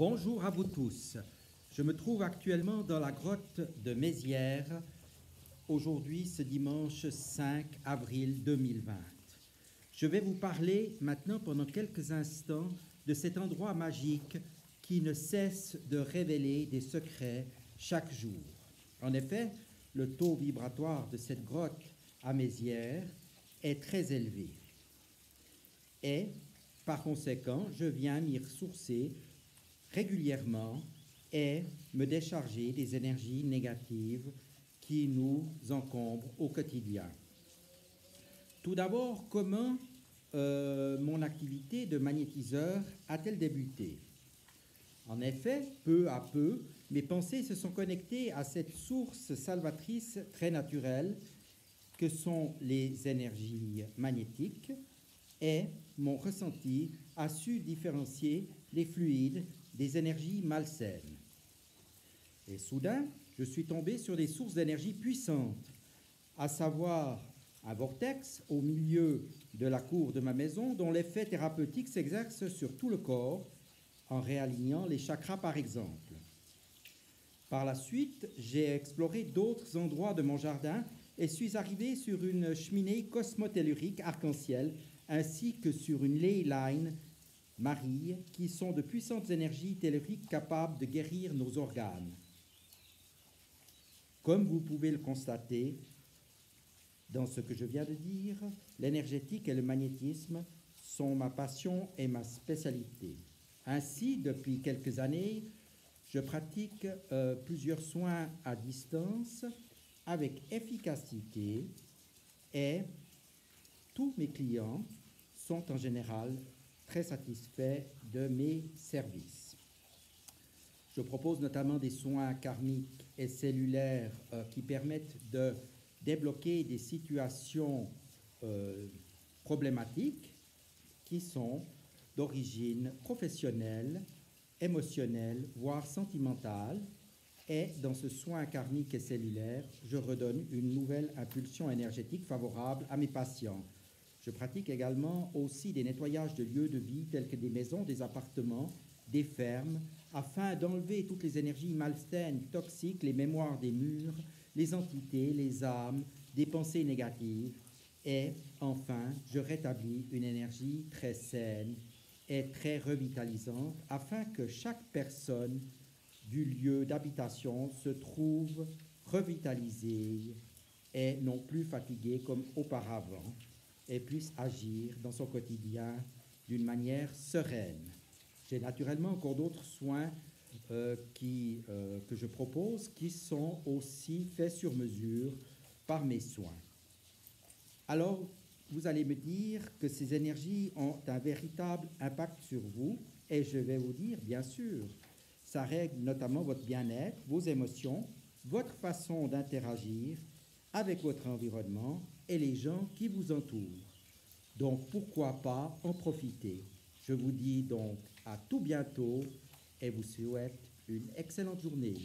Bonjour à vous tous. Je me trouve actuellement dans la grotte de Mézières, aujourd'hui ce dimanche 5 avril 2020. Je vais vous parler maintenant pendant quelques instants de cet endroit magique qui ne cesse de révéler des secrets chaque jour. En effet, le taux vibratoire de cette grotte à Mézières est très élevé. Et, par conséquent, je viens m'y ressourcer régulièrement et me décharger des énergies négatives qui nous encombrent au quotidien. Tout d'abord, comment mon activité de magnétiseur a-t-elle débuté? En effet, peu à peu, mes pensées se sont connectées à cette source salvatrice très naturelle que sont les énergies magnétiques et mon ressenti a su différencier les fluides des énergies malsaines. Et soudain, je suis tombé sur des sources d'énergie puissantes, à savoir un vortex au milieu de la cour de ma maison dont l'effet thérapeutique s'exerce sur tout le corps en réalignant les chakras par exemple. Par la suite, j'ai exploré d'autres endroits de mon jardin et suis arrivé sur une cheminée cosmotellurique arc-en-ciel ainsi que sur une ley line Marie, qui sont de puissantes énergies telluriques capables de guérir nos organes. Comme vous pouvez le constater, dans ce que je viens de dire, l'énergétique et le magnétisme sont ma passion et ma spécialité. Ainsi, depuis quelques années, je pratique plusieurs soins à distance avec efficacité et tous mes clients sont en général très satisfaits de mes services. Je propose notamment des soins karmiques et cellulaires qui permettent de débloquer des situations problématiques qui sont d'origine professionnelle, émotionnelle, voire sentimentale. Et dans ce soin karmique et cellulaire, je redonne une nouvelle impulsion énergétique favorable à mes patients. Je pratique également aussi des nettoyages de lieux de vie tels que des maisons, des appartements, des fermes, afin d'enlever toutes les énergies malsaines, toxiques, les mémoires des murs, les entités, les âmes, des pensées négatives. Et enfin, je rétablis une énergie très saine et très revitalisante afin que chaque personne du lieu d'habitation se trouve revitalisée et non plus fatiguée comme auparavant et puisse agir dans son quotidien d'une manière sereine. J'ai naturellement encore d'autres soins que je propose qui sont aussi faits sur mesure par mes soins. Alors, vous allez me dire que ces énergies ont un véritable impact sur vous et je vais vous dire, bien sûr, ça règle notamment votre bien-être, vos émotions, votre façon d'interagir avec votre environnement et les gens qui vous entourent. Donc, pourquoi pas en profiter? Je vous dis donc à tout bientôt et vous souhaite une excellente journée.